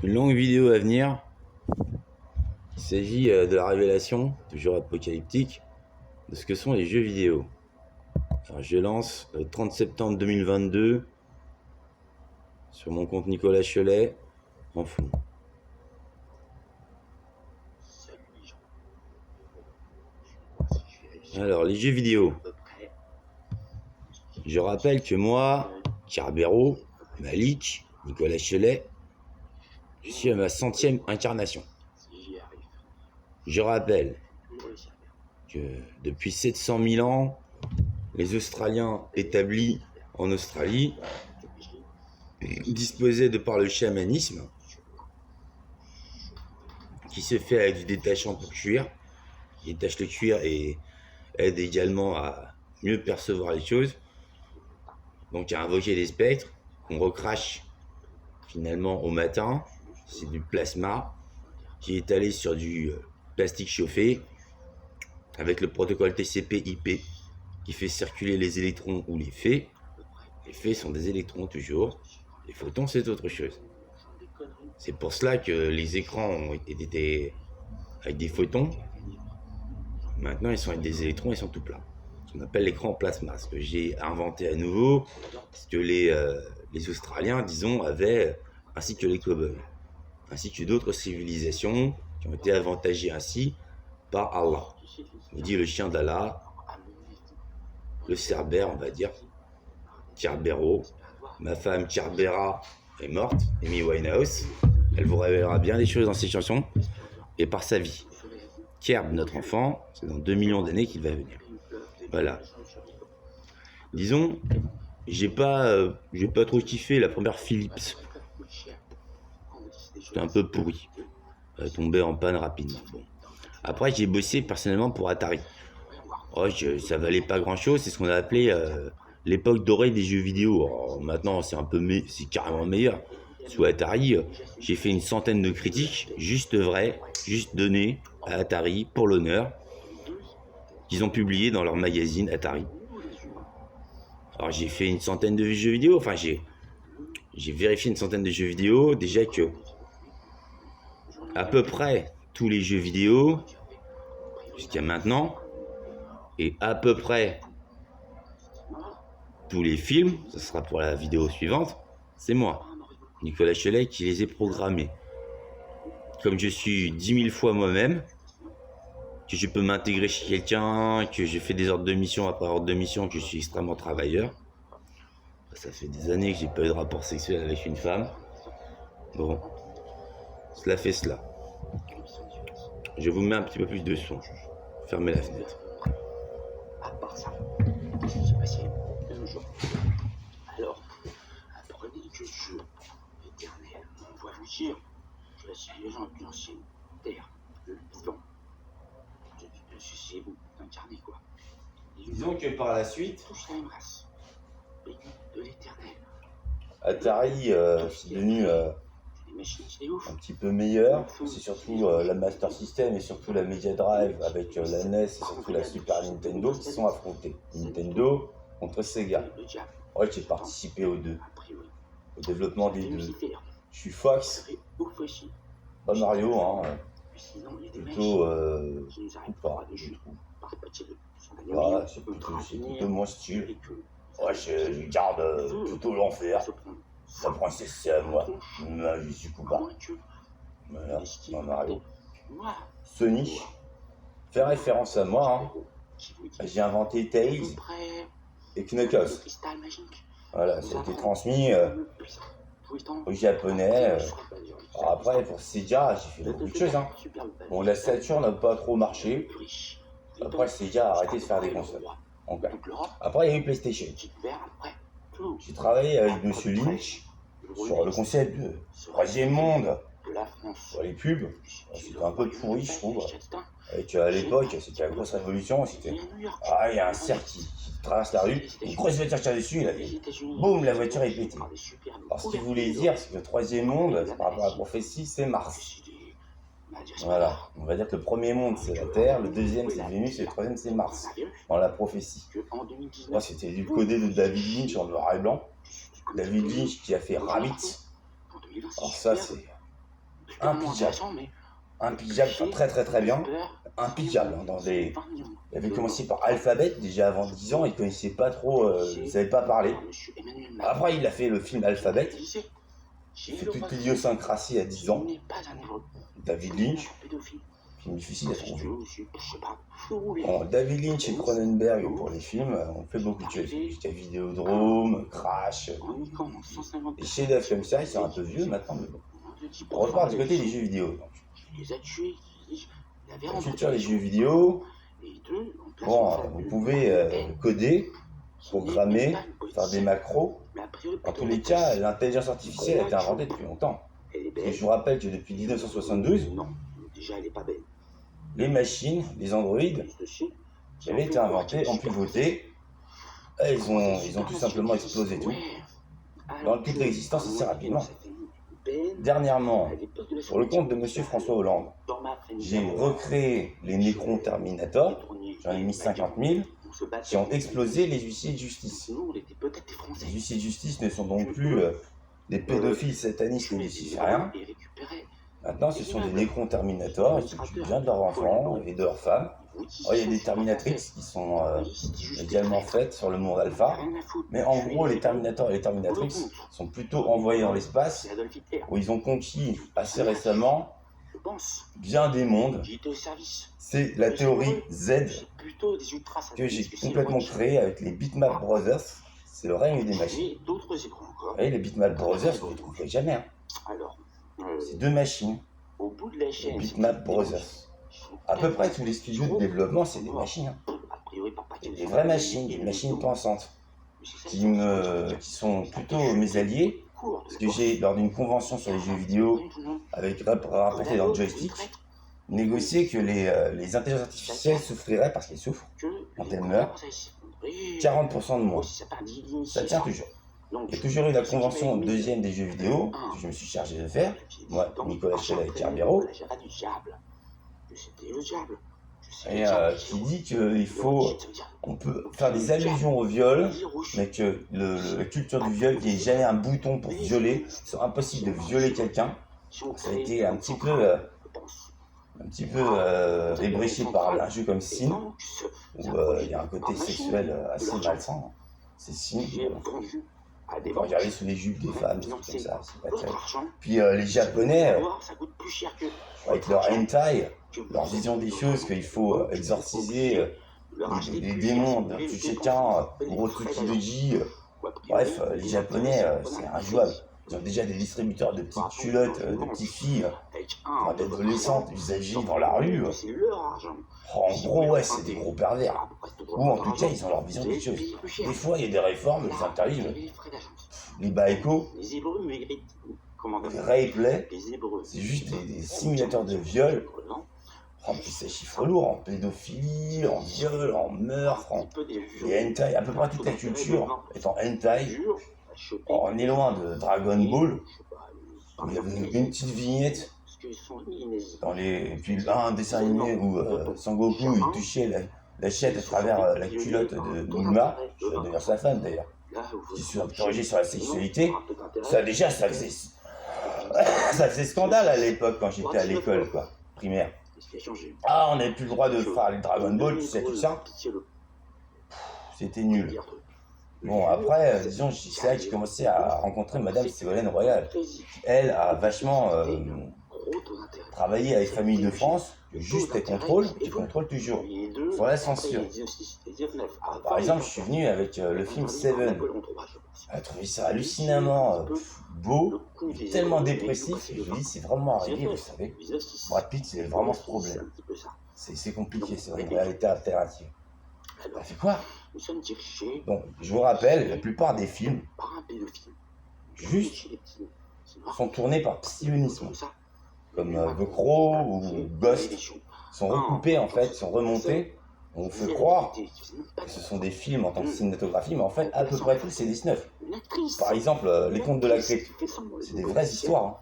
une longue vidéo à venir. Il s'agit de la révélation, toujours apocalyptique, de ce que sont les jeux vidéo. Alors, je lance le 30 septembre 2022 sur mon compte Nicolas Chelet en fond. Alors, les jeux vidéo. Je rappelle que moi, Carbero, Malik, Nicolas Chelet, je suis à ma 100e incarnation. Je rappelle que depuis 700 000 ans, les Australiens établis en Australie disposaient de par le chamanisme, qui se fait avec du détachant pour cuir, qui détache le cuir et aide également à mieux percevoir les choses, donc à invoquer des spectres qu'on recrache finalement au matin. C'est du plasma qui est étalé sur du plastique chauffé avec le protocole TCP/IP qui fait circuler les électrons ou les faits. Les faits sont des électrons toujours, les photons c'est autre chose. C'est pour cela que les écrans ont été avec des photons. Maintenant ils sont avec des électrons, ils sont tout plats. On appelle l'écran plasma. Ce que j'ai inventé à nouveau, ce que les Australiens, disons, avaient, ainsi que les cow-boys, ainsi que d'autres civilisations qui ont été avantagées ainsi par Allah. On dit le chien d'Allah, le cerbère, on va dire, Cerbero. Ma femme Cerbera est morte, Amy Winehouse. Elle vous révélera bien des choses dans ses chansons et par sa vie. Kerb, notre enfant, c'est dans 2 millions d'années qu'il va venir. Voilà. Disons, j'ai pas trop kiffé la première Philips. C'était un peu pourri. Elle tombait en panne rapidement. Bon. Après, j'ai bossé personnellement pour Atari. Oh, ça valait pas grand chose. C'est ce qu'on a appelé l'époque dorée des jeux vidéo. Alors, maintenant, c'est c'est carrément meilleur. Sous Atari, j'ai fait une centaine de critiques, juste vraies, juste données à Atari pour l'honneur, qu'ils ont publié dans leur magazine Atari. Alors j'ai fait une centaine de jeux vidéo, enfin j'ai vérifié une centaine de jeux vidéo, déjà que à peu près tous les jeux vidéo jusqu'à maintenant, et à peu près tous les films, ce sera pour la vidéo suivante, c'est moi, Nicolas Chelet, qui les ai programmés. Comme je suis 10 000 fois moi-même, que je peux m'intégrer chez quelqu'un, que j'ai fait des ordres de mission après ordre de mission, que je suis extrêmement travailleur. Ça fait des années que j'ai pas eu de rapport sexuel avec une femme. Bon, cela fait cela. Je vous mets un petit peu plus de son. Fermez la fenêtre. À part ça, j'ai passé un jour. Alors, apprenez que je, éternel, on voit vous dire, je suis les gens de l'ancienne terre, le vivant. C'est vous, incarné quoi. Disons que par la suite, tous la même race, vécu de l'éternel. Atari c'est devenu un petit peu meilleur. C'est surtout la Master System et surtout la Mega Drive avec la NES et surtout la Super Nintendo qui sont affrontés. Nintendo contre Sega. Ouais, j'ai participé aux deux, au développement des deux. Je suis Fox, pas Mario, hein. Plutôt pas du tout. Voilà, c'est plutôt mon style. Ouais, je garde plutôt l'enfer. La princesse, c'est à moi. Moi, je suis Koopa. Voilà, dans Mario. Sonic fait référence à moi. Hein. J'ai inventé Tails et Knuckles. Voilà, ça a été transmis aux Japonais. Après, pour Sega, j'ai fait beaucoup de choses. Hein. Bon, la Saturn n'a pas trop marché. Après, Sega a arrêté de faire des consoles. Okay. Après, il y a eu PlayStation. J'ai travaillé avec Monsieur Lynch sur le concept de troisième monde. Sur les pubs, c'était un peu pourri, je trouve. Et à l'époque, c'était la grosse révolution. C'était il y a un cerf qui traverse la rue, une grosse voiture tire dessus, et boum, la voiture est pétée. Alors, ce qu'il voulait dire, c'est que le troisième monde, par rapport à la prophétie, c'est Mars. Voilà, on va dire que le premier monde c'est la Terre, le deuxième c'est Vénus et le troisième c'est Mars, dans la prophétie. Moi c'était du codé de David Lynch en noir et blanc. David Lynch qui a fait Rabbit. Alors ça c'est impitchable. Impitchable, enfin, très très très bien. Impitchable. Il avait commencé par Alphabet, déjà avant 10 ans, il connaissait pas trop, il savait pas parler. Après, il a fait le film Alphabet. Il fait toute l'idiosyncrasie à 10 ans. David Lynch. Film difficile à trouver. Bon, David Lynch et Cronenberg pour les films ont fait beaucoup de choses. Jusqu'à Vidéodrome, Crash. Des chefs-d'œuvre comme ça, ils sont un peu vieux maintenant, mais bon. On repart du côté des jeux vidéo. La culture des jeux vidéo, bon, vous pouvez coder, programmer, faire des macros. En tous les cas, l'intelligence artificielle a été inventée depuis longtemps. Et je vous rappelle que depuis 1972, les machines, les androïdes, qui avaient été inventés, ont pu voter. Et ils ont tout simplement explosé tout. Dans toute l'existence assez rapidement. Dernièrement, pour le compte de M. François Hollande, j'ai recréé les Necrons Terminator, j'en ai mis 50 000, qui ont explosé les huissiers de justice. Les huissiers de justice ne sont donc plus des pédophiles satanistes et lucifériens. Maintenant, ce sont des Necrons Terminator, ils s'occupent bien de leurs enfants et de leurs femmes. Oh, il y a des Terminatrix qui sont également faites sur le monde alpha, mais en gros, les Terminators et les Terminatrix sont plutôt envoyés dans l'espace, où ils ont conquis assez récemment bien des mondes. C'est la théorie Z que j'ai complètement créée avec les Bitmap Brothers. C'est le règne des machines. Et les Bitmap Brothers, vous ne les trouverez jamais. Hein. C'est deux machines, les Bitmap Brothers. À peu près tous les studios de développement, c'est des machines. Hein. Des vraies machines, des machines pensantes, qui sont plutôt mes alliés. Parce que j'ai, lors d'une convention sur les jeux vidéo, avec rapporté dans le joystick, négocié que les intelligences artificielles souffriraient parce qu'elles souffrent quand elles meurent. 40% de moins. Ça tient toujours. Il y a toujours eu la convention deuxième des jeux vidéo, que je me suis chargé de faire, moi, Nicolas Chella et Carbero, et qui dit qu'on peut faire des allusions au viol, mais que la culture du viol, qu'il n'y ait jamais un bouton pour violer, c'est impossible de violer quelqu'un. Ça a été un petit peu ébréché par un jeu comme Sin, où il y a un côté sexuel assez malsain. C'est Sin. Quand regardez sous les jupes des femmes, des trucs comme ça, c'est pas terrible. Puis les Japonais, avec leur hentai, leur vision des choses qu'il faut exorciser les démons d'un chacun, gros Tsukidoji. Bref, les Japonais, c'est injouable. Ils ont déjà des distributeurs de petites culottes, de petites filles, d'adolescentes usagées dans la rue. En gros, ouais, c'est des gros pervers. Ou en tout cas, ils ont leur vision des choses. Des fois, il y a des réformes, ils interdisent. Les baïkos, les replays, c'est juste des simulateurs de viol. En plus, c'est chiffre lourd, en pédophilie, en viol, en meurtre, les hentai, à peu près toute la culture est en hentai. On est loin de Dragon Ball. Il y avait une petite vignette et puis un dessin animé où Sangoku il touchait la chatte à travers la culotte de Bulma, qui va devenir sa femme d'ailleurs, qui se interrogeait sur la sexualité. Ça déjà, ça faisait scandale à l'époque quand j'étais à l'école, quoi, primaire. Ah, on n'avait plus le droit de faire les Dragon Ball, tu sais, tout ça. C'était nul. Bon, après, disons, c'est là que j'ai commencé à rencontrer Madame Ségolène Royal. Elle a vachement travaillé avec Famille de France, juste elle contrôle toujours, sur la censure. Par exemple, je suis venu avec le film Seven. Elle a trouvé ça hallucinamment beau, tellement dépressif. Je me dis, c'est vraiment arrivé, vous savez. Brad Pitt, c'est vraiment ce problème. C'est compliqué, c'est une réalité alternative. Elle fait quoi? Donc, je vous rappelle, la plupart des films, juste, sont tournés par psionisme, comme The Crow ou Ghost, sont recoupés en fait, sont remontés. On vous fait croire que ce sont des films en tant que cinématographie, mais en fait, à peu près tout, c'est des snuffs. Par exemple, Les Contes de la Crypte, c'est des vraies histoires. Hein.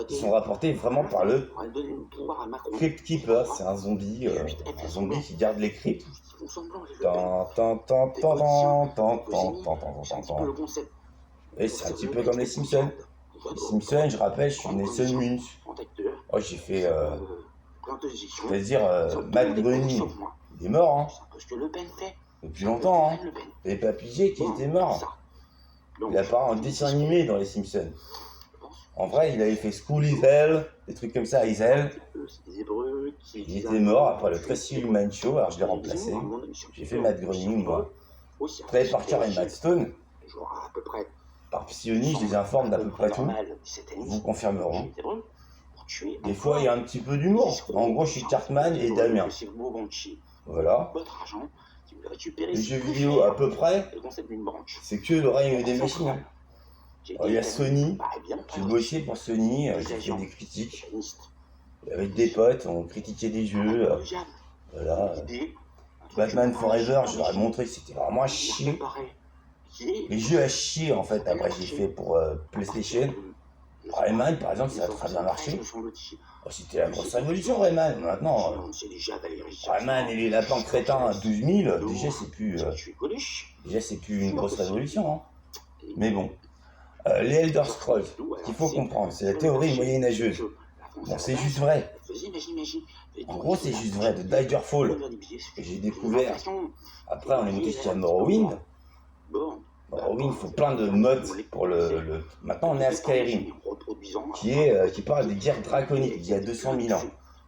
Ils sont rapportés vraiment par le Crypt Keeper, c'est un zombie qui garde les cryptes. Et c'est un petit peu comme les Simpsons. Les Simpsons, je rappelle, je suis né seul Munch. Oh, j'ai fait, c'est-à-dire, Matt Groening, il est mort, hein. Depuis longtemps, hein. Et Papy qui était mort. Il apparaît en dessin animé dans les Simpsons. En vrai, il avait fait School is Hell, des trucs comme ça, Is Hell. Il était mort après le Tracy Ullman Show, alors je l'ai remplacé. J'ai fait Matt Groening, moi. Trey Parker et Matt Stone. Par Psyoni, je les informe d'à peu près tout. Ils vous confirmeront. Des fois, il y a un petit peu d'humour. En gros, je suis Cartman et Damien. Voilà. Les jeux vidéo, à peu près, c'est que le règne des machines. Hein. Alors, il y a Sony. J'ai bossé pour Sony, j'ai fait des critiques. Avec des potes, on critiquait des jeux. Voilà. Batman Forever, je leur ai montré que c'était vraiment à chier. Les jeux à chier, en fait, après j'ai fait pour PlayStation. Rayman, par exemple, ça a très bien marché. Oh, c'était la grosse révolution, Rayman. Maintenant, Rayman et les lapins crétins à 12 000, déjà c'est plus une grosse révolution. Hein. Mais bon, les Elder Scrolls, ce qu'il faut comprendre, c'est la théorie moyenâgeuse. Bon, c'est juste vrai. En gros, c'est juste vrai, de Daggerfall, que j'ai découvert. Après, on est monté sur Morrowind. Morrowind, il faut plein de mods pour le... Maintenant, on est à Skyrim, qui parle des guerres draconiques d'il y a 200 000 ans.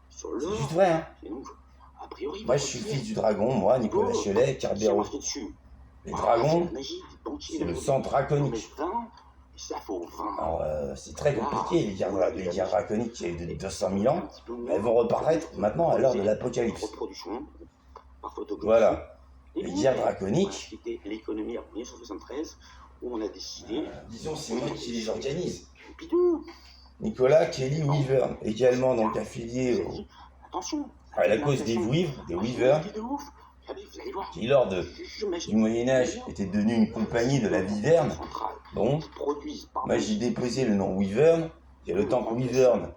C'est juste vrai, hein. Moi, je suis le fils du dragon, moi, Nicolas Chelet, Carbero. Les dragons, c'est le sang draconique. Alors, c'est très compliqué, les guerres draconiques qui ont eu 200 000 ans, elles vont reparaître maintenant à l'heure de l'apocalypse. Voilà. Les guerres draconiques, disons, c'est moi qui les organise. Nicolas Kelly Weaver, également donc affilié à la cause des Weavers, qui lors du Moyen-Âge était devenu une compagnie de la Viverne. Bon, moi j'ai déposé le nom Weavern. Il y a le temps que Wyvern,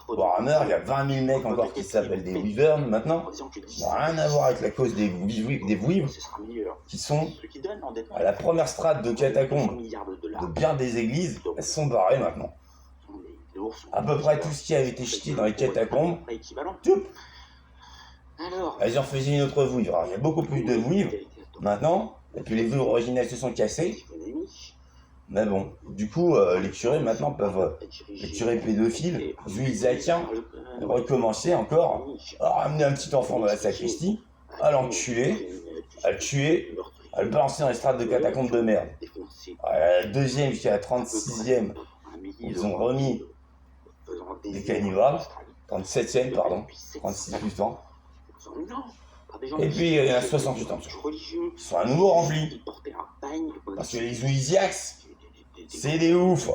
Warhammer, il y a 20 000 mecs encore qui s'appellent des Wyvern maintenant. Ça n'a rien à voir avec la cause des Weavers, qui sont à la première strate de catacombes de bien des églises. Elles sont barrées maintenant. À peu près tout ce qui avait été jeté dans les catacombes, elles en faisaient une autre Weaver. Alors, il y a beaucoup plus de Weavers maintenant, et puis les Weavers originales se sont cassés. Mais bon, du coup, les curés maintenant peuvent, les curés pédophiles, zuizakiens, recommencer encore à ramener un petit enfant dans la sacristie, à l'enculer, à le tuer, à le balancer dans les strates de catacombes de merde. À la deuxième jusqu'à la 36e, ils ont remis des cannibales, 37e, pardon, 36 plus ans. Et puis il y en a 68 ans. Ils sont à nouveau remplis. Parce que les Zuiziaks, c'est des oufs.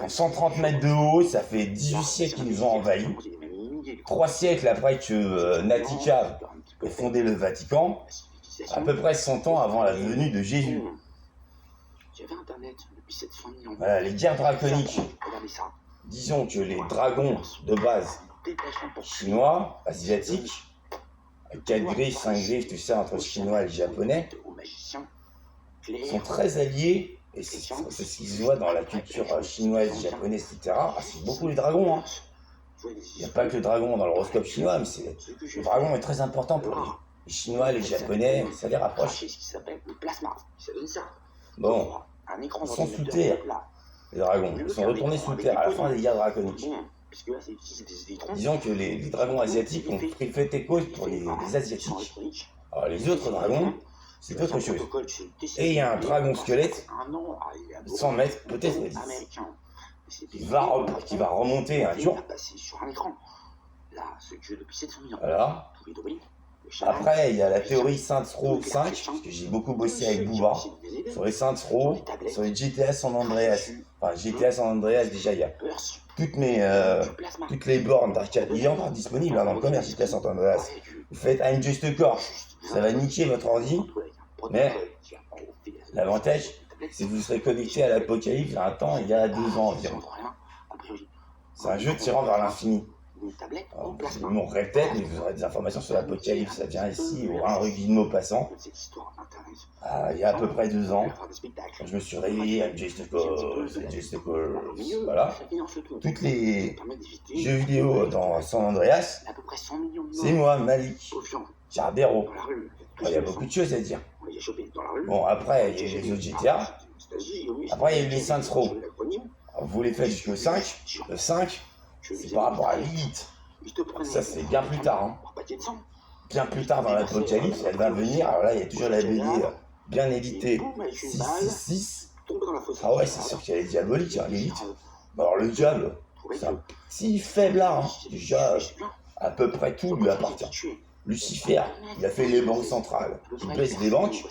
En 130 mètres de haut, ça fait 18 siècles qu'ils nous ont envahis. 3 siècles après que Natika ait fondé le Vatican, à peu près 100 ans avant la venue de Jésus. Voilà, les guerres draconiques. Disons que les dragons de base chinois, asiatiques, 4 griffes, 5 griffes, tout ça entre le chinois et le japonais, sont très alliés, et c'est ce qui se voit dans la culture chinoise, japonaise, etc. Ah, c'est beaucoup les dragons. Hein. Il n'y a pas que le dragon dans l'horoscope chinois, mais le dragon est très important pour les Chinois, les Japonais, ça les rapproche. Bon, ils sont sous terre, les dragons. Ils sont retournés sous terre à la fin des guerres draconiques. Disons que les dragons asiatiques ont pris fait et cause pour les Asiatiques. Alors les autres dragons, c'est autre chose. Et il y a un dragon squelette, 100 mètres, peut-être 10, qui va remonter un jour. Voilà. Après, il y a la théorie Saints Row 5, parce que j'ai beaucoup bossé avec Bouba, sur les Saints Row, sur les GTA San Andreas. Enfin, GTA San Andreas, déjà, il y a toutes les bornes d'arcade. Il est encore disponible hein, dans le commerce GTA San Andreas. Vous faites un Just Core, ça va niquer votre ordi, mais l'avantage, c'est que vous serez connecté à l'Apocalypse à un temps il y a 2 ans environ. C'est un jeu tirant vers l'infini. une tablette Alors, en plasma. on répète, mais vous aurez des informations sur l'Apocalypse, ça vient ici, au un rugby de mots passant. Cette histoire m'intéresse. Il y a à peu près 2 ans, On va faire des spectacles. je me suis réveillé avec Just Cause, voilà. Toutes les jeux vidéo dans San Andreas, À peu près 100 millions de c'est moi, Malik, Charbero. dans la rue. Il y a beaucoup de choses à dire. On les a chopés dans la rue. Bon, après, il y a eu les autres GTA. Après, il y a eu les Saints Row. Alors, vous les faites jusqu'au 5. Le 5, c'est par rapport à Lilith. Ça, c'est bien plus tard. Hein. Bien plus tard dans l'Apocalypse, elle va venir. Alors là, il y a toujours la BD bien éditée 666. Ah ouais, c'est sûr qu'elle est diabolique, hein, Lilith. Alors le diable, c'est un petit faiblard. Hein. Déjà, à peu près tout lui appartient. Lucifer, il a fait les banques centrales. Il baisse les banques.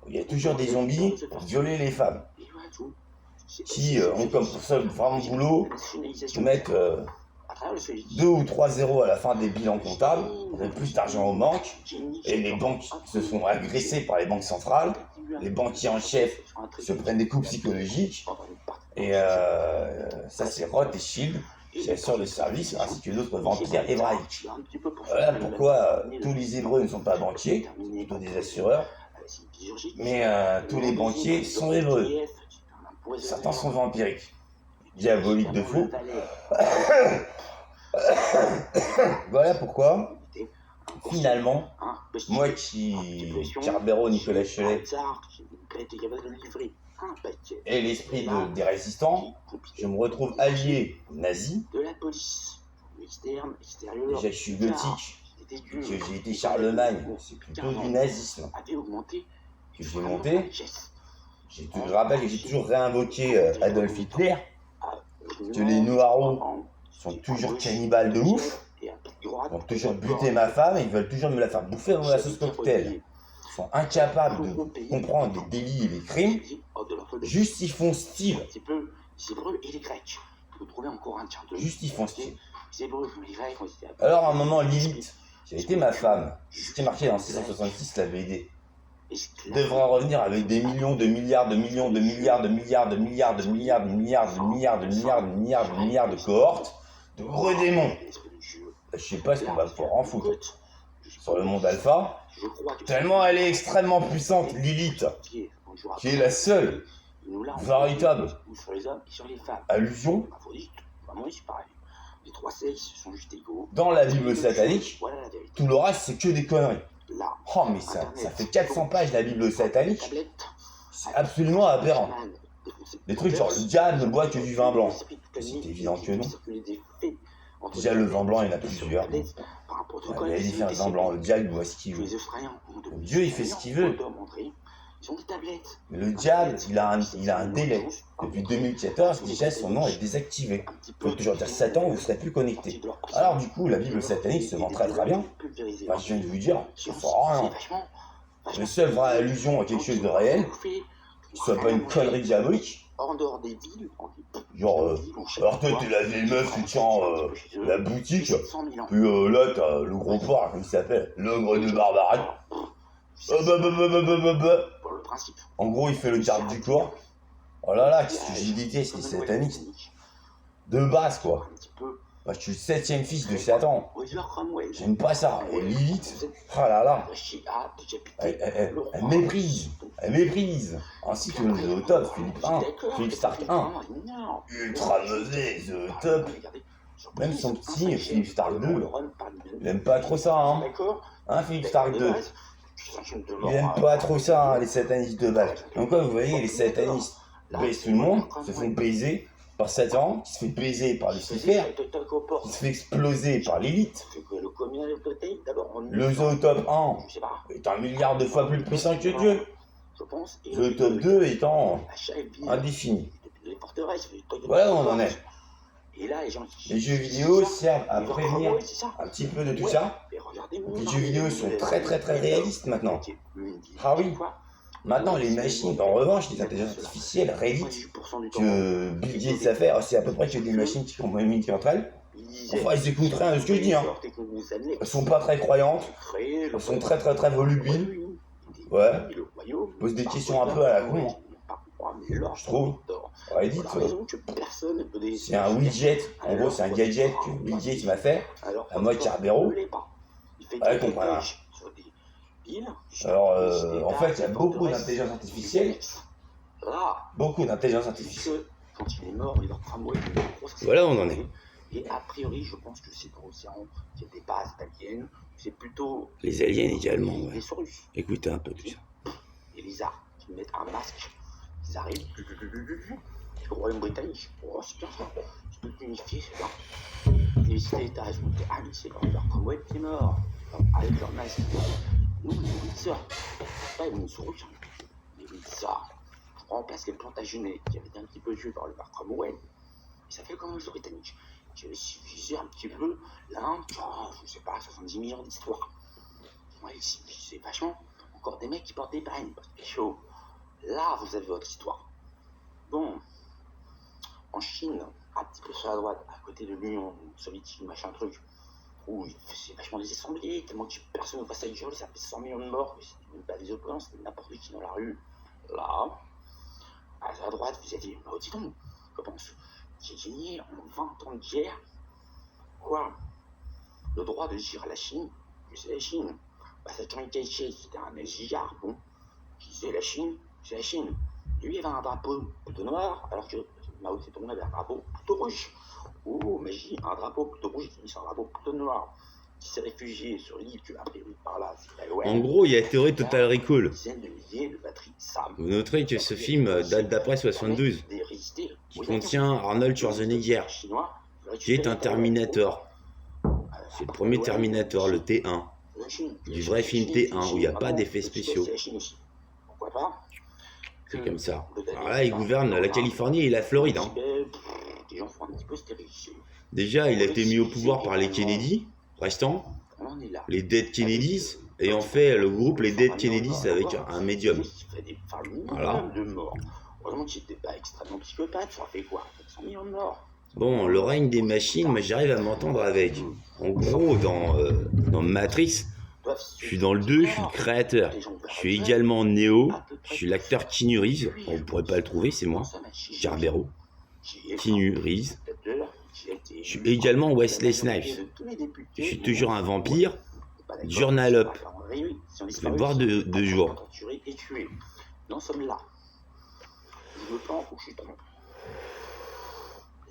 Il y a toujours des zombies pour violer les femmes. Qui ont comme pour ça vraiment boulot de mettre 2 ou 3 zéros à la fin des bilans comptables, on a plus d'argent aux banques, et les banques se font agresser par les banques centrales, les banquiers en chef se prennent des coups psychologiques, et ça c'est Roth et Shield qui assurent le service, ainsi que d'autres vampires hébraïques. Voilà pourquoi tous les Hébreux ne sont pas banquiers, plutôt des assureurs, mais tous les banquiers sont hébreux. Certains sont vampiriques, diaboliques de fou. Voilà pourquoi, finalement, moi qui, Charbero, Nicolas Chelet, et l'esprit des résistants, je me retrouve allié nazi. Déjà, je suis gothique, que j'ai été Charlemagne, c'est plutôt du nazisme que j'ai monté. Je rappelle que j'ai toujours réinvoqué Adolf Hitler, que les Noirs sont toujours cannibales de ouf, ils ont toujours buté ma femme et ils veulent toujours me la faire bouffer dans la sauce cocktail. Ils sont incapables de comprendre les délits et les crimes, juste ils font style. Juste ils font style. Alors à un moment, Lilith, qui a été ma femme, c'était marqué dans 666 la BD, devra revenir avec des millions de milliards de millions de milliards de milliards de milliards de milliards de milliards de milliards de milliards de milliards de milliards de cohortes de gros démons. Je sais pas ce qu'on va pouvoir en foutre sur le monde alpha, tellement elle est extrêmement puissante, Lilith, qui est la seule véritable allusion dans la Bible satanique. Tout le reste c'est que des conneries. Oh mais ça fait 400 pages la Bible satanique, c'est absolument aberrant. Des trucs genre le diable ne boit que du vin blanc, c'est évident que non. Déjà le vin blanc il y en a plusieurs. Il y a différents vins blancs, le diable il boit ce qu'il veut. Dieu il fait ce qu'il veut. Mais le diable il a un délai. Depuis 2014 déjà son nom est désactivé. Il faut toujours dire Satan vous ne serez plus connecté. Alors du coup la Bible satanique se vend très très bien. Enfin je viens de vous dire, ça fera rien. Le seul vraie allusion à quelque chose de réel, qui soit pas une connerie diabolique. Genre, alors toi t'es la vieille meuf qui tient la boutique, puis là t'as le gros porc, comme il s'appelle, l'ogre de Barbarie. En gros il fait le garde du corps. Oh là là, qu'est-ce que j'ai détesté, c'est satanique. De base quoi. Bah, je suis le 7e fils de Satan. J'aime pas ça. Et Lilith, oh là là, elle méprise. Elle méprise. Ainsi que le top, Philippe Stark 1. Ultra mauvais, The Top. Même son petit, Philippe Stark 2, il aime pas trop ça, hein. Hein, Philippe Stark 2. Il aime pas trop ça, hein, les satanistes de base. Donc, comme vous voyez, les satanistes baisent tout le monde, se font baiser par Satan, qui se fait baiser par Lucifer, qui se fait exploser par Lilith. Le Zootop 1 est 1 milliard de fois plus puissant que Dieu. Le top 2 étant indéfini. Voilà où on en est. Les jeux vidéo servent à prévenir un petit peu de tout ça. Les jeux vidéo sont très très très réalistes maintenant. Ah oui. Maintenant, les machines, en revanche, les intelligences artificielles, Reddit, que Bill Gates a fait, c'est à peu près que des machines qui communiquent entre elles. Enfin, elles écoutent rien de ce que je dis, hein. Elles sont pas très croyantes, elles sont très très très volubiles. Ouais. Posent des questions un peu à la con, hein. Je trouve. Reddit, c'est un widget. En gros, c'est un gadget que Bill Gates m'a fait, à moi Cerbero. Ouais, comprends rien. Alors, en fait, il y a beaucoup d'intelligence artificielle. Beaucoup d'intelligence artificielle. Quand il est mort, il leur tramway. Voilà où on en est. Et a priori, je pense que c'est dans l'océan qu'il y a des bases d'aliens. C'est plutôt. Les aliens également, ouais. Les Saurus. Écoutez un peu tout ça. Les lézards qui mettent un masque. Ils arrivent. Le royaume britannique. Oh, c'est bien ça. C'est tout unifié, c'est bien. Les cités d'État, elles ont été annexées par leur tramway qui est mort. Avec leur masque. Nous, les Windsor. Pas les Windsor. Les Windsor. On remplace les Plantagenets qui avaient été un petit peu vieux par le parc Cromwell. Et ça fait comme les Britanniques qui avaient civilisé un petit peu l'Inde, je sais pas, 70 millions d'histoires. Ouais, ils civilisaient vachement. Encore des mecs qui portent des bagnes parce qu'il fait chaud. Là, vous avez votre histoire. Bon, en Chine, un petit peu sur la droite, à côté de l'Union soviétique, machin truc, où c'est vachement des assemblées, tellement que personne ne passe à gueule, ça fait 100 millions de morts, c'était même pas des opposants, c'était n'importe qui dans la rue. Là, à la droite, vous avez dit, oh, dis donc, comment j'ai gagné en 20 ans de guerre. Quoi? Le droit de dire à la Chine, que c'est la Chine. Bah, ça Chiang Kai-shek, c'était un nazi-gard, bon, qui disait la Chine, c'est la Chine. Lui, il avait un drapeau plutôt noir, alors que Mao Tse-tung avait un drapeau plutôt rouge. Oh, magie, un drapeau plutôt rouge, qui finit sur un drapeau plutôt noir. Qui s'est réfugié sur l'île que, a priori, par là, c'est Taïwan. En gros, il y a la théorie Total Recall. Vous noterez que ce film date d'après 72, qui contient Arnold Schwarzenegger, qui est un Terminator. C'est le premier Terminator, le T1. Du vrai film T1, où il n'y a pas d'effets spéciaux. C'est comme ça. Alors là, il gouverne la Californie et la Floride. Hein. Déjà, il a été mis au pouvoir par les Kennedy, restant, les Dead Kennedys, ayant fait le groupe les Dead Kennedys avec un médium. Voilà. Bon, le règne des machines, moi j'arrive à m'entendre avec. En gros, dans Matrix, je suis dans le 2, je suis le créateur. Je suis également Neo, je suis l'acteur Keanu Reeves. Bon, vous pourrez pas le trouver, c'est moi, Cerbero. Keanu Reeves. Je suis également Wesley Snipes. Je suis toujours un vampire. Journal Up. Je vais boire de jour.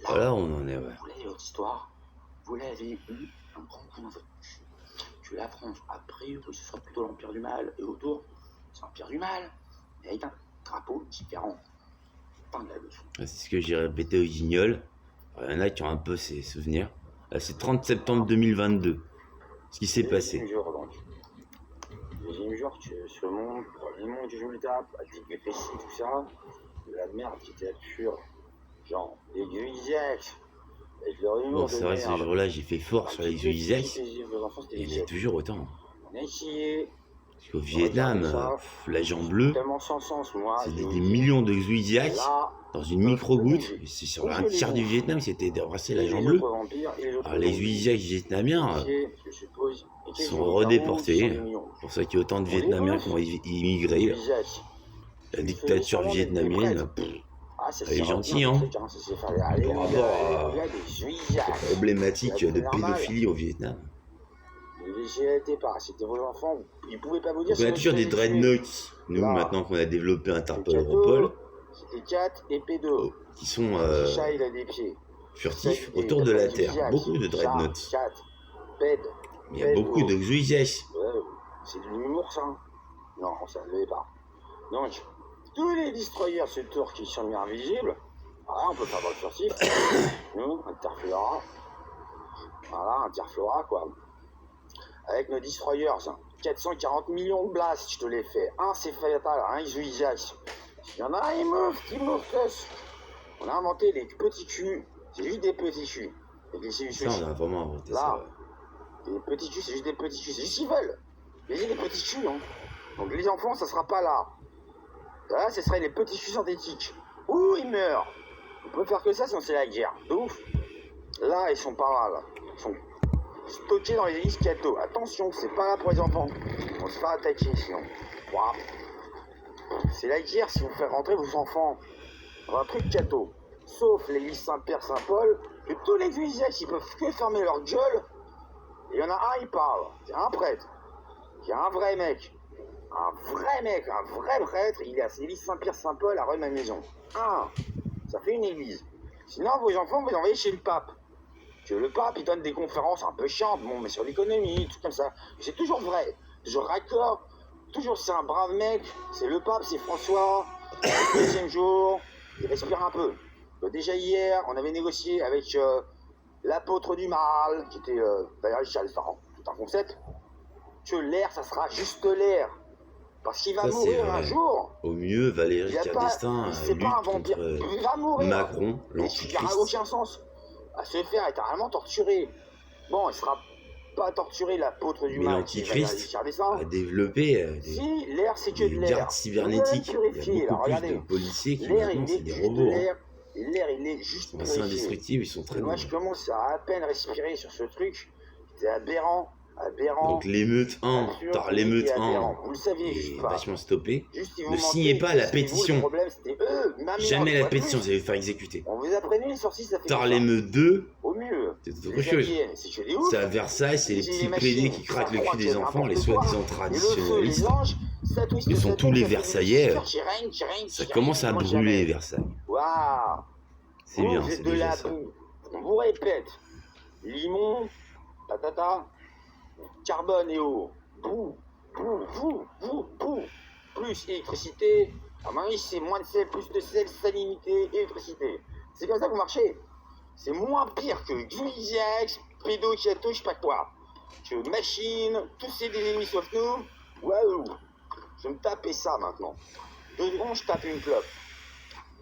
Voilà, on en est, ouais. Vous l'avez votre histoire, vous l'avez eu un grand coup dans votre cul. Que la France, a priori, ce sera plutôt l'Empire du Mal, et autour, c'est l'Empire du Mal, mais avec un drapeau différent. Fin de la leçon. C'est ce que j'ai répété au Guignol. Il y en a qui ont un peu ces souvenirs. Là, c'est 30 septembre 2022. Ce qui s'est passé. Deuxième jour que ce monde, premier monde que je me tape, avec des péchés, tout ça, de la merde qui était pure. Genre, les Grisex, avec leur humour. Bon, c'est vrai, ce jour-là, j'ai fait fort sur les Grisex. Et il y en a toujours autant. On a essayé. Parce qu'au Vietnam, l'agent bleu, c'est des millions de Grisex dans une micro-goutte. C'est sur un tiers du Vietnam qui s'était débarrassé l'agent bleu. Alors, les Grisex vietnamiens sont redéportés. C'est pour ça qu'il y a autant de Vietnamiens qui ont immigré. La dictature vietnamienne. Elle est gentille, hein, par rapport à la problématique de pédophilie au Vietnam. Donc on a toujours des dreadnoughts, nous, maintenant qu'on a développé Interpol Europol, qui sont furtifs autour de la Terre. Beaucoup de dreadnoughts. Il y a beaucoup de Xuizes. C'est de l'humour, ça? Non, ça ne l'est pas. Donc, tous les destroyers se tour qui sont mis invisibles, voilà, on peut faire dans le furtif. Nous, Interflora. Voilà, Interflora, quoi. Avec nos destroyers, 440 millions de blasts, je te l'ai fait. Un, c'est fatal, un, Xuizas. Il y en a un, il move plus. On a inventé les petits culs. C'est juste des petits culs. Ça, on a vraiment inventé ça. Les petits culs, c'est juste des petits culs. C'est juste qu'ils veulent. Mais il y a des petits culs, hein. Donc les enfants, ça sera pas là. Là, ce serait les petits culs synthétiques. Ouh, ils meurent. On peut faire que ça, sinon c'est la guerre. De ouf. Là, ils sont pas là, là. Ils sont stockés dans les hélices Kato. Attention, c'est pas là pour les enfants. On se fera attaquer, sinon. Wow. C'est la guerre si vous faites rentrer vos enfants. On va plus de cathos. Sauf l'église Saint-Pierre, Saint-Paul, que tous les ecclésiastiques, ils peuvent que fermer leur gueule. Et il y en a un, il parle. C'est un prêtre. C'est un vrai mec. Un vrai prêtre. Il est à l'église Saint-Pierre, Saint-Paul à Rueil-Malmaison. Ça fait une église. Sinon, vos enfants, vous les envoyez chez le pape. Que le pape, il donne des conférences un peu chiantes, bon, mais sur l'économie, tout comme ça. C'est toujours vrai. Toujours raccord. Toujours, c'est un brave mec. C'est le pape, c'est François. Le deuxième jour, il respire un peu. Déjà hier, on avait négocié avec l'apôtre du mal, qui était d'ailleurs Charles Ferrand, tout un concept, que l'air, ça sera juste l'air. Parce qu'il va mourir un jour. Au mieux, Valéry Giscard d'Estaing lutte contre il va mourir. Macron, l'antichrist. Il n'aura aucun sens à se faire éternellement torturer. Bon, il sera pas torturé, l'apôtre du mal, l'antichrist a développé si, l'air, c'est que de des l'air. gardes cybernétiques. Il y a beaucoup plus de policiers qui maintenant, c'est des robots. Et l'air, il est juste c'est indestructible, ils sont très moi, je commence à peine respirer sur ce truc. C'est aberrant. Donc l'émeute 1, par l'émeute 1 vous le saviez juste pas. vachement stoppé. Ne signez pas la pétition. Jamais la pétition, vous allez vous faire exécuter. On vous a prévenu, les sorciers, ça fait Par l'émeute 2, au mieux. c'est autre chose. C'est à Versailles, c'est les petits PD qui craquent le cul des enfants, les soi-disant traditionnalistes. Ils sont tous les Versaillais. Ça commence à brûler Versailles. Waouh. C'est bien, c'est déjà ça. On vous répète. Limon, patata, carbone et eau. Bouh. Plus électricité. À mon avis, c'est moins de sel, plus de sel, salinité, électricité. C'est comme ça que vous marchez. C'est moins pire que Guillax, pédocato, je sais pas quoi. Que machine, tous ces ennemis sauf nous. Waouh. Je vais me taper ça maintenant. 2 secondes, je tape une clope.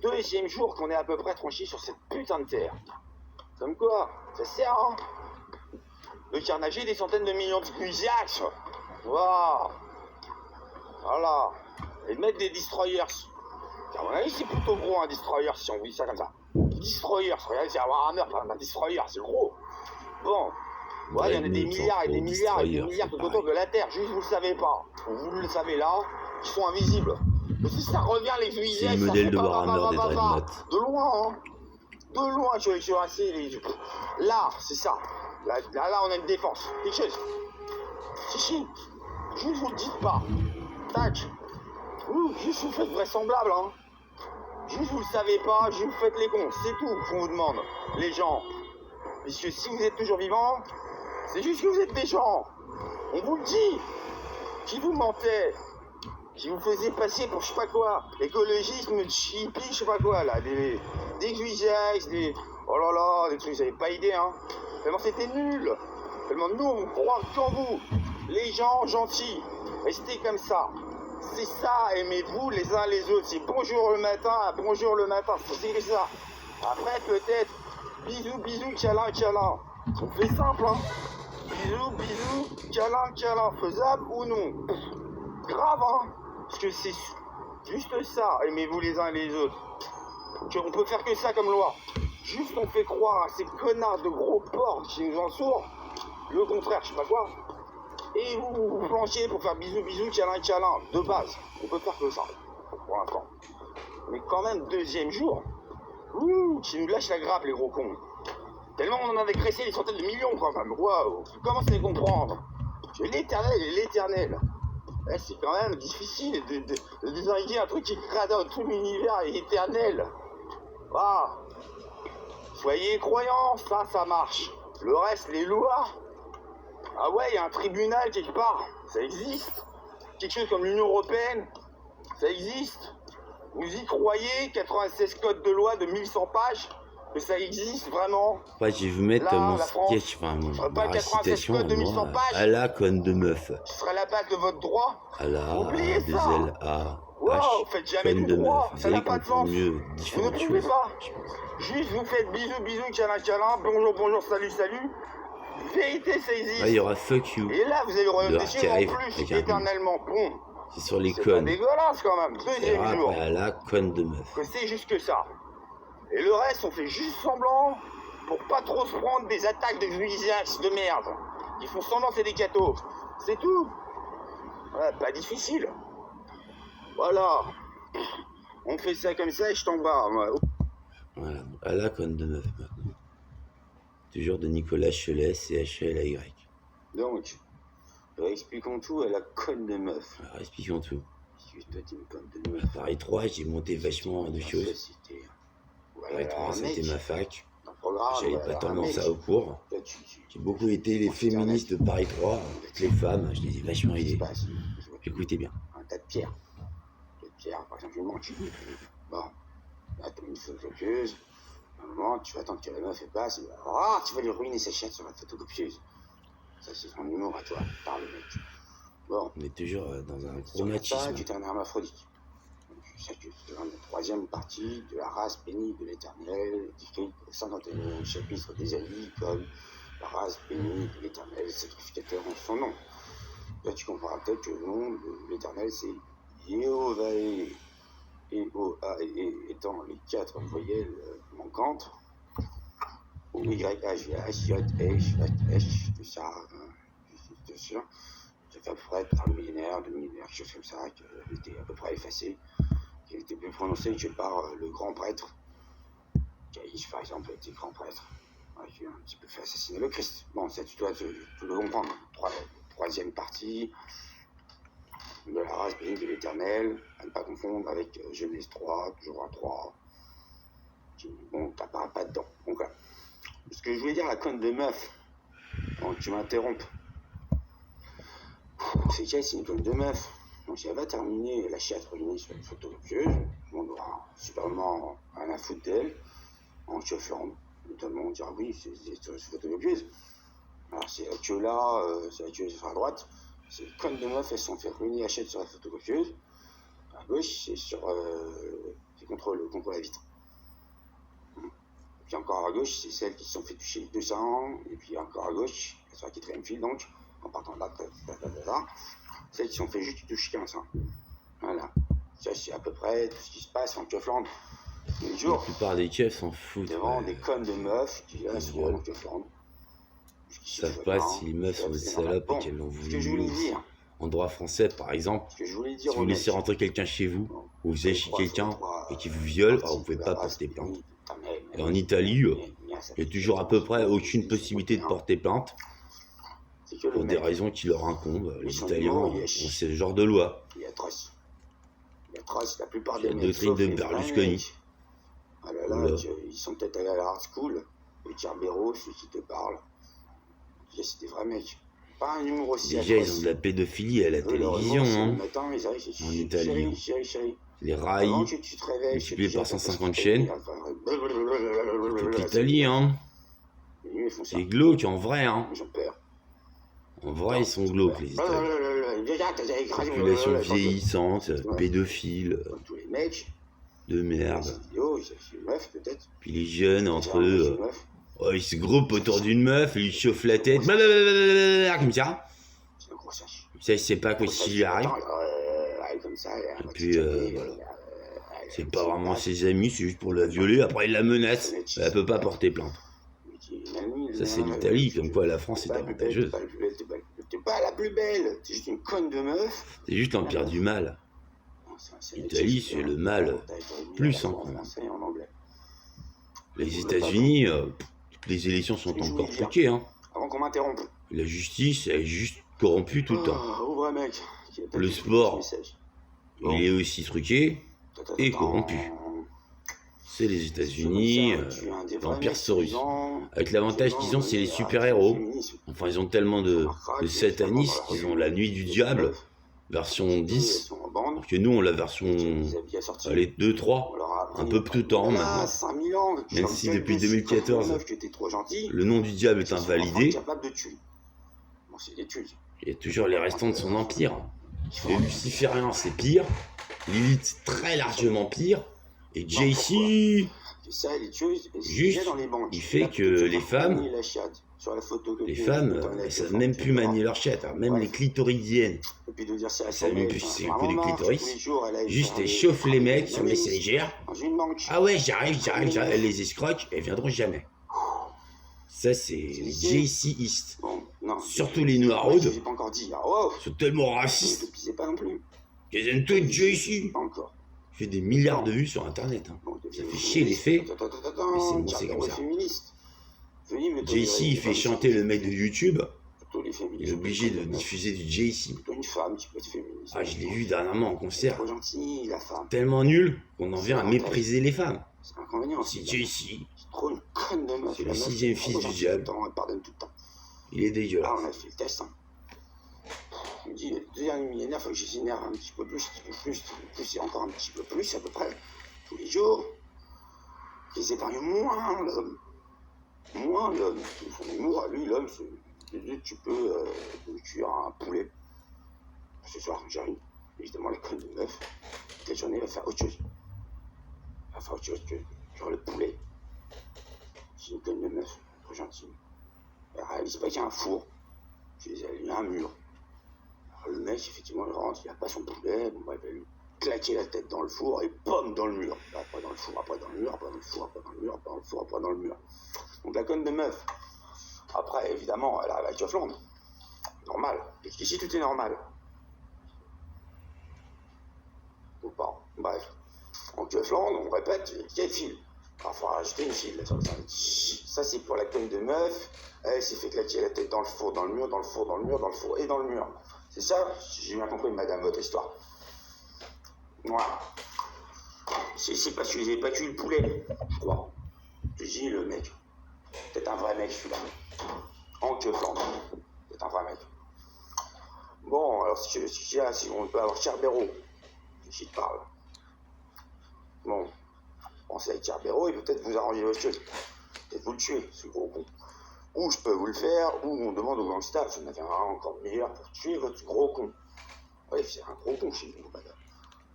Deuxième jour qu'on est à peu près tranché sur cette putain de terre. Comme quoi, ça sert, hein. De carnager des centaines de millions de Guillax. Waouh. Voilà. Et de mettre des destroyers. À mon avis, c'est plutôt gros un destroyer si on dit ça comme ça. Destroyers, regardez, c'est avoir un meurtre, un destroyer, c'est gros. Bon. Ouais, il y en a des milliards et des milliards tout autour de la Terre, juste vous le savez pas. Vous le savez là, qui sont invisibles. Mais si ça revient les fusils, c'est le modèle de Warhammer des Dreadnoughts. De loin, hein. De loin, je suis assez... Là, c'est ça. Là, on a une défense. Quelque chose. Si. Juste vous le dites pas. Tac. Juste vous faites vraisemblable, hein. Juste vous le savez pas, juste vous faites les cons. C'est tout qu'on vous demande, les gens. Puisque si vous êtes toujours vivants, c'est juste que vous êtes des gens. On vous le dit. Qui vous mentait, qui vous faisait passer pour je sais pas quoi, écologisme, hippie, je sais pas quoi, là, des Guillax, des... Oh là là, des trucs, vous avez pas idée, hein. Tellement c'était nul. Tellement nous, on croit qu'en vous, les gens gentils, restez comme ça. C'est ça, aimez-vous les uns les autres. C'est bonjour le matin, c'est que ça. Après, peut-être, bisous, câlin. On fait simple, hein. Bisous, câlin, faisable ou non. Grave, hein. Parce que c'est juste ça, aimez-vous les uns les autres. On peut faire que ça comme loi. Juste on fait croire à ces connards de gros porcs qui nous entourent le contraire, je sais pas quoi. Et vous planchez pour faire bisous, câlin, de base. On peut faire que ça, pour l'instant. Mais quand même, deuxième jour, qui nous lâchent la grappe, les gros cons. Tellement on en avait créé des centaines de millions, quand même. Waouh, comment c'est comprendre que l'éternel est l'éternel. C'est quand même difficile de désinguer un truc qui crée dans tout l'univers et éternel. Ah, soyez croyants, ça marche. Le reste, les lois. Ah ouais, il y a un tribunal quelque part, ça existe. Quelque chose comme l'Union Européenne, ça existe. Vous y croyez, 96 codes de loi de 1100 pages, que ça existe vraiment? Ouais, je vais vous mettre mon sketch, enfin ma récitation à moi, à la conne de meuf. Ce sera la base de votre droit. À la, oubliez des ça. L, A, Wow, faites jamais conne de droit, meuf. ça n'a pas de sens. Mieux Vous ne différentes trouvez choses. pas. Juste vous faites bisous, câlin, bonjour, salut. Vérité, ça existe. Là, il y aura fuck you. Et là, vous avez le royaume des cieux en arrive plus, avec un éternellement. Bon, c'est sur les c'est pas connes. dégueulasse quand même. Deuxième Et jour. après, à la conne de meuf. Que c'est juste que ça. Et le reste, on fait juste semblant pour pas trop se prendre des attaques de Guillax de merde. Ils font semblant que c'est des cathos. C'est tout. Ouais, pas difficile. Voilà. On fait ça comme ça et je t'embarque, moi. Voilà, à la conne de meuf maintenant. Toujours de Nicolas Chelet, C-H-E-L-A-Y. Donc, expliquons tout à la conne de meuf. Alors, expliquons tout. Parce que toi, t'es une conne de meuf. Paris 3, j'ai monté vachement de choses. C'était... Paris 3, c'était ma fac. Programme, J'avais pas tellement ça au cours. J'ai beaucoup été les féministes de Paris 3, toutes les femmes, je les ai vachement aidées. Écoutez bien. Un tas de pierres. Par exemple, je manque. Bon, là, t'as une photocopieuse. À un moment, tu vas attendre que la meuf passe. Tu vas lui ruiner sa chatte sur la photocopieuse. Ça, c'est ton humour à toi. Parle, mec. Bon. On est toujours dans un traumatisme. Tu es un hermaphrodite. C'est la troisième partie de la race bénie de l'Éternel, décrite au 51e chapitre d'Ésaïe comme la race bénie de l'Éternel, sacrificateur en son nom. Là, tu comprendras peut-être que le nom de l'Éternel, c'est Jéhovah, et O-A et E étant les 4 voyelles manquantes, ou Y-H-V-H, J-H, tout ça, je suis sûr. Ça fait à peu près un millénaire, 2 millénaires, quelque chose comme ça, qui était à peu près effacé, qui était plus prononcé que par le grand prêtre. Caïs, par exemple, était grand prêtre, qui a un petit peu fait assassiner le Christ. Bon, ça, tu dois le comprendre. Troisième partie de la race bénie de l'Éternel, à ne pas confondre avec Genèse 3, toujours à 3. Bon, t'apparais pas dedans. Donc là, ce que je voulais dire, la conne de meuf, donc tu m'interrompes. C'est que c'est une conne de meuf. Donc si elle va terminer la chiate ruinée sur une photocopieuse, on aura superment rien à foutre d'elle, en chauffeur, notamment on dira oui, c'est sur une photocopieuse. Alors c'est la queue là, c'est la queue sur la droite, c'est une conne de meuf, elles se sont fait ruiner la chiate sur la photocopieuse. À gauche, c'est c'est contre la vitre. Puis encore à gauche, c'est celles qui se sont fait toucher les 200, et puis encore à gauche, sur la quatrième file donc, en partant de là, celles qui se sont fait juste toucher 15. Voilà. Ça, c'est à peu près tout ce qui se passe en Keufland. Les jours. La plupart des keufs s'en foutent. Devant des connes de meufs qui restent en Keufland. Ils savent pas si les meufs sont des salopes et qu'elles l'ont voulu. Ce que je voulais dire. En droit français, par exemple, si vous laissez rentrer quelqu'un chez vous, ou vous allez chez quelqu'un et qu'il vous viole, alors vous pouvez pas porter plainte. Et en Italie, il y a toujours à peu près aucune possibilité de porter plainte, pour des raisons qui leur incombent. Les Italiens ont ce genre de loi. Il y a la plupart des mecs. La doctrine de Berlusconi. Ah là là, ils sont peut-être allés à la hard school, et Cerbero, celui qui te parle, c'est des vrais mecs. Pas un humour aussi déjà, ils ont de la pédophilie à la télévision, hein. En Italie. Les rails, multipliés par 150 chaînes. Toute l'Italie, hein. C'est glauque, en vrai, hein. En vrai, ils sont glauques, les Italiens. Population vieillissante, pédophile, de merde. Puis les jeunes, entre eux, ils se groupent autour d'une meuf, ils lui chauffent la tête, comme ça. Ça, il sait pas quoi s'il lui arrive. Et puis, voilà. C'est pas vraiment ses amis, c'est juste pour la violer, après il la menace. Elle peut pas porter plainte. Ça, c'est l'Italie, comme quoi la France est avantageuse. T'es pas la plus belle, t'es juste une conne de meuf. C'est juste l'empire du mal. L'Italie, c'est le mal plus, hein, quand même. Les États-Unis, toutes les élections sont encore truquées, hein. Avant qu'on m'interrompe. La justice, elle est juste corrompue tout le temps. Le sport, il est aussi truqué et corrompu. C'est les États-Unis, l'Empire Saurus. Avec l'avantage qu'ils ont, c'est les super-héros. Enfin, ils ont tellement de satanistes qu'ils ont la nuit du diable, version 10. Alors que nous, on a la version 2, 3, un peu plus temps maintenant. Même si depuis 2014, le nom du diable est invalidé, il y a toujours les restants de son empire. Les Lucifériens, c'est pire. Lilith, très largement pire. Et JC, juste, il fait que les femmes, elles savent même plus manier leur chatte, hein. Même les clitoridiennes, elles savent même plus si c'est le coup de clitoris. Juste, elles chauffent les mecs sur Messenger. Ah ouais, j'arrive, elles les escroquent, elles viendront jamais. Ça, c'est les JC East. Surtout les Noirs sont tellement racistes qu'ils aiment tout JC. fait des milliards de vues sur Internet. Hein. Ça fait chier les faits. Mais c'est bon, c'est comme ça. Jay-Z, il fait chanter le mec de YouTube. Il est obligé de diffuser du Jay-Z. Ah, je l'ai vu dernièrement en concert. Tellement nul qu'on en vient à mépriser les femmes. C'est Jay-Z. C'est le 6e fils du diable. Il est dégueulasse. On a fait le test. Je me dis, les 2 derniers millénaires, il faut que je s'énerve un petit peu plus, et encore un petit peu plus, à peu près, tous les jours. Qu'ils épargnent moins l'homme. Moins l'homme. Son humour, à lui, l'homme, c'est tu peux cuire un poulet. Ce soir, j'arrive. Évidemment, la conne de meuf, toute la journée, elle va faire autre chose. Elle va faire autre chose que cuire le poulet. C'est une conne de meuf, trop gentille. Elle réalise pas qu'il y a un four. Il y a un mur. Alors, le mec, effectivement, il rentre, il a pas son poulet, bon, il va lui claquer la tête dans le four et pomme dans le mur. Après dans le four, après dans le mur, après dans le four, après dans le mur, après dans le four, après dans le mur. Donc la conne de meuf. Après, évidemment, elle arrive à Kaufland. Normal. Ici, tout est normal. Ou pas. Bref. En Kaufland, on répète, il y a une file. Alors, il faut rajouter une file. Ça, c'est pour la conne de meuf. Elle s'est fait claquer la tête dans le four, dans le mur, dans le four, dans le mur, dans le four et dans le mur. C'est ça? J'ai bien compris, madame, votre histoire. Voilà. C'est parce que vous n'avez pas tué le poulet, je crois. Je dis le mec. Peut-être un vrai mec, celui-là. En Kaufland. Peut-être un vrai mec. Bon, alors, si on peut avoir Cerbero, qui te parle. Bon, pensez à Cerbero, il peut peut-être vous arranger votre chose. Peut-être vous le tuer, ce gros con. Ou je peux vous le faire, ou on demande au gangsta, j'en avais un encore meilleur pour tuer votre gros con. Oui, c'est un gros con chez vous, madame.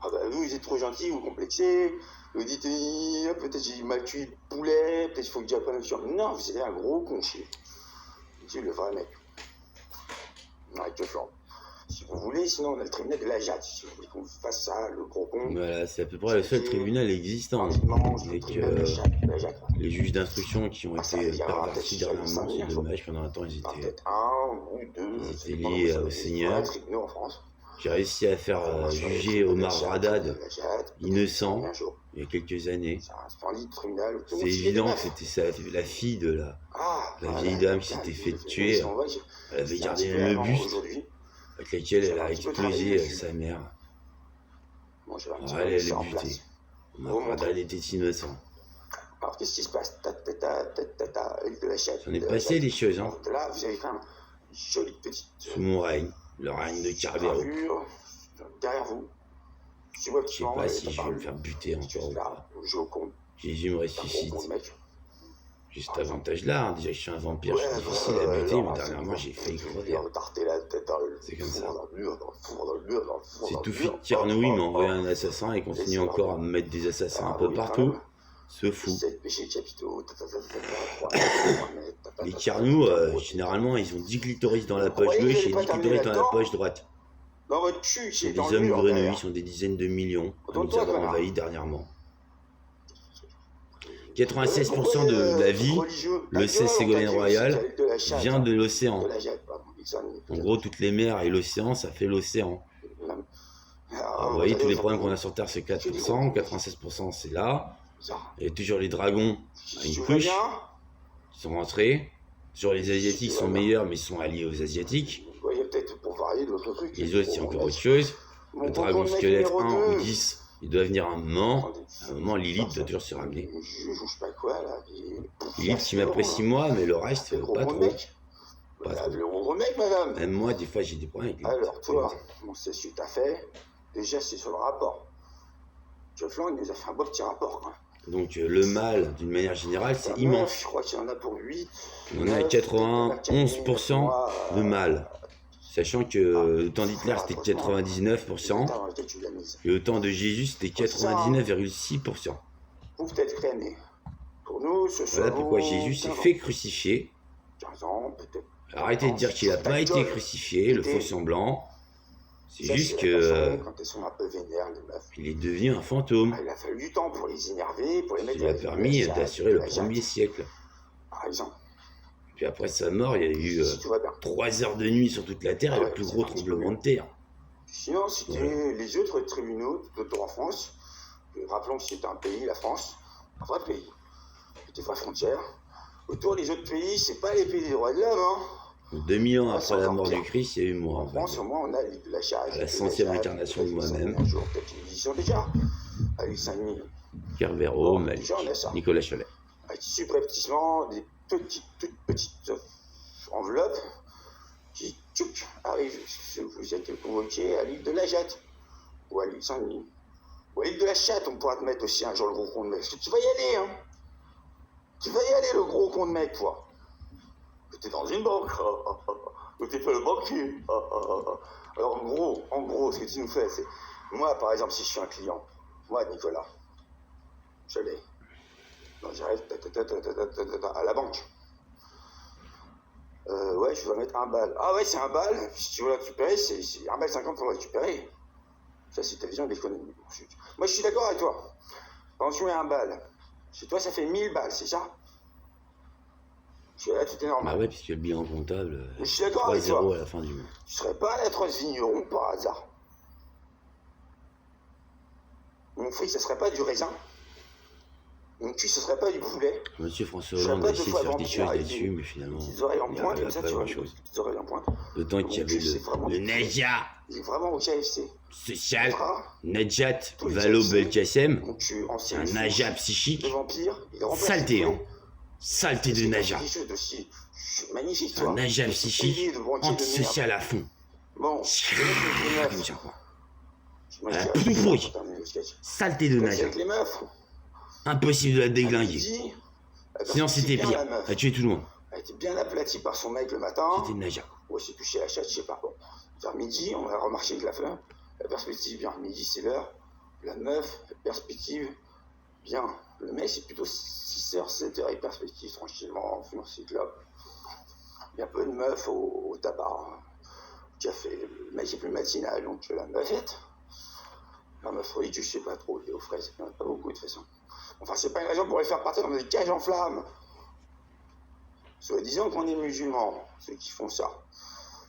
Ah bah vous êtes trop gentil, vous complexez, vous dites peut-être j'ai mal tué le poulet, peut-être il faut que j'apprenne sur. Non, vous êtes un gros con chez vous. C'est le vrai mec. Avec le flanc. Si vous voulez, sinon on a le tribunal de la Jade. Si vous voulez qu'on fasse ça, le gros con. Voilà, c'est à peu près le seul tribunal existant. Avec les juges d'instruction qui ont été pervertis dernièrement, c'est dommage, pendant un temps ils étaient liés au Seigneur. J'ai réussi à faire juger Omar Haddad innocent il y a quelques années. C'est évident que c'était la fille de la vieille dame qui s'était fait tuer. Elle avait gardé le buste avec laquelle elle a explosé sa mère. Alors elle est butée. Omar Haddad était innocent. Alors qu'est-ce qui se passe? J'en ai passé des choses, hein. Là, vous avez quand même une jolie petite. Sous mon règne, le règne de Cerbero. Derrière vous. Je sais pas si je vais me faire buter encore ou pas. Jésus me ressuscite. J'ai cet avantage-là, hein. Déjà je suis un vampire, je suis difficile à buter, mais dernièrement j'ai failli crever. C'est comme ça. C'est tout fit Tiernoui m'a envoyé un assassin et continue encore à me mettre des assassins un peu partout. Ce fou. Les Tiernou, généralement, ils ont 10 clitoris dans la poche gauche et 10 clitoris dans la poche droite. C'est des hommes grenouilles, ils sont des dizaines de millions que nous avons envahis dernièrement. 96% de la vie, le 16 Ségolène Royal, vient de l'océan. En gros, toutes les mers et l'océan, ça fait l'océan. Vous voyez, tous les problèmes qu'on a sur Terre, c'est 4%, 96% c'est là. Il y a toujours les dragons à une couche qui sont rentrés. Toujours les Asiatiques sont meilleurs, mais ils sont alliés aux Asiatiques. Les autres, c'est encore autre chose. Le dragon squelette 1 ou 10, il doit venir un moment. À un moment, Lilith doit toujours se ramener. Lilith qui m'apprécie moi, mais le reste, pas trop. Pas trop. Même moi, des fois, j'ai des problèmes avec Lilith. Alors, toi, c'est ce que tu as fait. Déjà, c'est sur le rapport. Kaufland, il nous a fait un beau petit rapport, quoi. Donc le mal, d'une manière générale, c'est immense. Je crois qu'il y en a pour 8. On est à 91% de mal. Sachant que le temps d'Hitler, c'était 99%. Et au temps de Jésus, c'était 99,6%. Vous peut-être créé. Pour nous, ce voilà pourquoi Jésus s'est fait crucifier. 15 ans, peut-être. Arrêtez de dire qu'il n'a pas été crucifié, le faux semblant. C'est juste que il est devenu un fantôme. Il a fallu du temps pour les énerver, pour les mettre. Il a permis d'assurer le premier siècle. Par exemple. Puis après sa mort, il y a eu 3 heures de nuit sur toute la Terre et le plus gros tremblement de terre. Sinon, c'était les autres tribunaux, d'autres en France, Rappelons que c'est un pays, la France, un vrai pays, des vraies frontières. Autour des autres pays, c'est pas les pays des droits de l'homme, hein. 2000 ans Ah, après c'est la encore mort pire. du Christ, il y a eu moi. En France, au moins, on a de la charge. À la 100e incarnation de moi-même. Un jour, peut-être une édition déjà. Avec Saint-Denis. Pierre Véraud, Bon, Malik, déjà, on a ça. Nicolas Cholet. Avec subrepticement des toutes petites enveloppes qui tchouk, arrivent. Vous êtes convoqué à l'île de la Jette ou à l'île Saint-Denis. Ou à l'île de la Chatte, on pourra te mettre aussi un jour le gros con de mec. Parce que tu vas y aller, hein. Tu vas y aller, le gros con de mec, toi. Que t'es dans une banque. Que t'es pas le banquier. Alors, en gros, ce que tu nous fais, c'est... Moi, par exemple, si je suis un client, moi, Nicolas, je l'ai. Donc, j'arrive à la banque. Ouais, je dois mettre 1 bal. Ah ouais, c'est 1 bal. Si tu veux la récupérer, c'est 1 bal 50 pour la récupérer. Ça, c'est ta vision de l'économie. Moi, je suis d'accord avec toi. Quand tu mets 1 bal, chez toi, ça fait 1000 balles, c'est ça? Là, tout est normal. Bah ouais, puisque le bilan comptable, je suis d'accord avec toi. 3-0 à la fin du mois. Tu serais pas à la Trosse Vigneron par hasard. Mon fric, ça serait pas du raisin. Mon cul, ce serait pas du poulet. Monsieur François Hollande a essayé de faire des choses là-dessus, mais finalement, les oreilles en il pointe, n'y comme a ça, pas tu vois. grand-chose. Les oreilles en pointe. D'autant qu'il y avait le Najat Il est vraiment au KFC. social, Contrat, Najat tous les Valo KFC, Belkacem, mon cul, c'est ancien un souche Najat de psychique, vampire. Il remplace saleté, le hein. poulet. Saleté de C'est Najat. quelque chose d'aussi magnifique, C'est un toi. Najat Payé psychique, de banquier de antisocial à fond. Bon, je vais mettre les Comme meufs. ça, quoi. Moi, Ah, je tout dis, pourri. pour terminer le sketch. Saleté de Je vais Najat. avec les meufs. Impossible de la À déglinguer. midi, la Sinon, personne c'était qui est bien, pire. la meuf. À tuer tout le monde. Elle était bien aplatie par son mec le matin. C'était Najat. Ou elle s'est touché la chatte, je sais pas. Bon. Vers midi, on a remarqué que la perspective, bien, midi c'est l'heure. La meuf, la perspective, bien. Le mec, c'est plutôt 6h, 7h et perspective, tranquillement, en fumant ses clopes. Il y a peu de meufs au tabac, hein, au café. Le mec est plus matinal, donc la meufette. La meuf frolique, je sais pas trop, et aux fraises, il n'y en a pas beaucoup de toute façon. Enfin, c'est pas une raison pour les faire partir dans des cages en flammes. Soi-disant qu'on est musulmans, ceux qui font ça.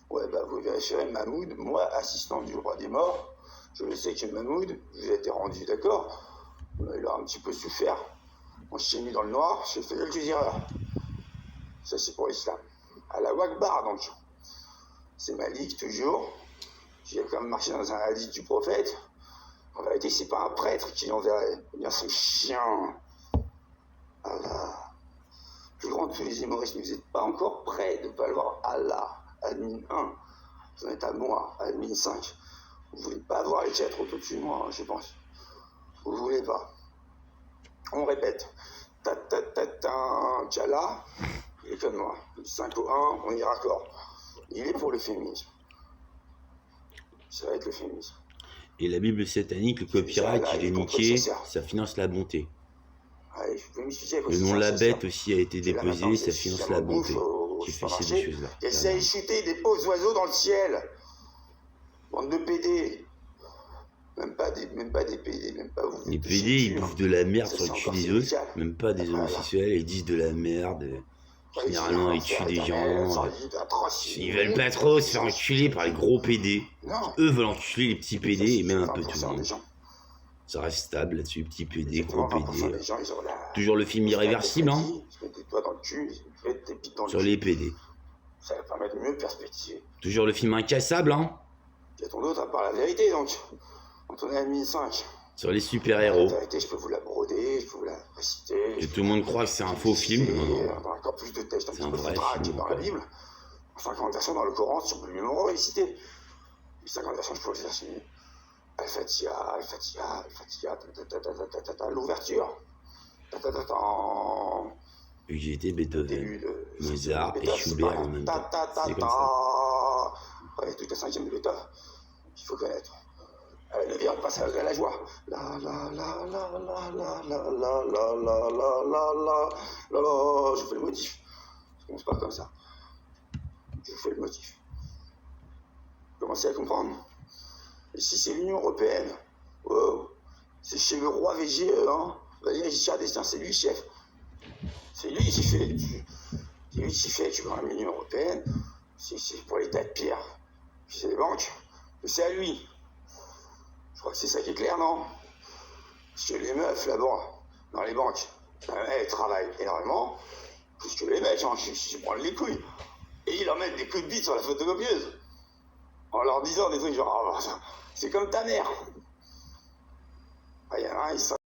Ouais, bah vous vérifierez Mahmoud, moi, assistant du roi des morts, je le sais que Mahmoud, vous a été rendu d'accord, il a un petit peu souffert. Moi, je suis mis dans le noir, j'ai fait quelques erreurs. Ça, c'est pour l'islam. À la Wakbar, donc. C'est Malik, toujours. Qui a quand même marché dans un hadith du prophète. En vérité, c'est pas un prêtre qui l'enverrait, eh bien son chien. Allah. Plus grand de tous les humoristes, mais vous n'êtes pas encore prêts de valoir Allah. Admin 1, vous en êtes à moi, admin 5. Vous voulez pas avoir les chats trop au-dessus de moi, je pense. Vous voulez pas. On répète. Tchala, il est comme moi. 5 au 1, on y raccord. Il est pour le féminisme. Ça va être le féminisme. Et la Bible satanique, le copyright, il est niqué, ça finance la bonté. Allez, je peux m'expliquer à quoi Le nom de la ça sert. bête aussi a été déposé, ça finance la bonté. Qui fait ces deux choses-là. Il essaye de chuter des pauvres oiseaux dans le ciel. Bande de PD. Même pas des PD, même pas vous. Les PD, ils bouffent de la merde sur le cul des autres, même pas des homosexuels, ils disent de la merde. Généralement, ils tuent des gens. Ils veulent pas trop se faire enculer par les gros PD. Eux veulent enculer les petits PD et même un peu tout le monde. Ça reste stable là-dessus, petits PD, gros PD. Toujours le film irréversible, hein. Sur les PD. Ça va permettre de mieux perspectiver. Toujours le film incassable, hein. Qu'est-on d'autre à part la vérité, donc? Quand on est à 1005. Sur les super-héros. La vérité, je peux vous la broder, je peux vous la réciter. Et tout le monde croit que c'est un faux film. Non, non. Encore plus de textes, un C'est petit un peu vrai qui est film. dans la Bible. 50 versions dans le Coran, si on peut mieux me réciter. Les 50 versions, je peux vous les faire. Al-Fatiha, Al-Fatiha, Al-Fatiha, l'ouverture. J'ai été Beethoven, Mozart et Schubert en même temps. C'est comme ça. Ouais, toute la 5e de Beethoven, il faut connaître. Allez, le on passe à la joie. La la la la la la la la la la la la la la. Je fais le motif. Ça commence pas comme ça. Je fais le motif. Commencez à comprendre. Ici, c'est l'Union Européenne. Oh, c'est chez le roi VGE, hein. Valéry Giscard d'Estaing, c'est lui le chef. C'est lui qui fait. C'est lui qui fait, tu vois, l'Union Européenne. C'est pour l'État de Pierre. Puis c'est les banques. Mais c'est à lui. Je crois que c'est ça qui est clair, non? Parce que les meufs, là-bas, dans les banques, elles travaillent énormément, plus que les mecs, hein, je prends les couilles. Et ils leur mettent des coups de bite sur la photocopieuse. En leur disant des trucs genre, oh, c'est comme ta mère. Il y en a un, il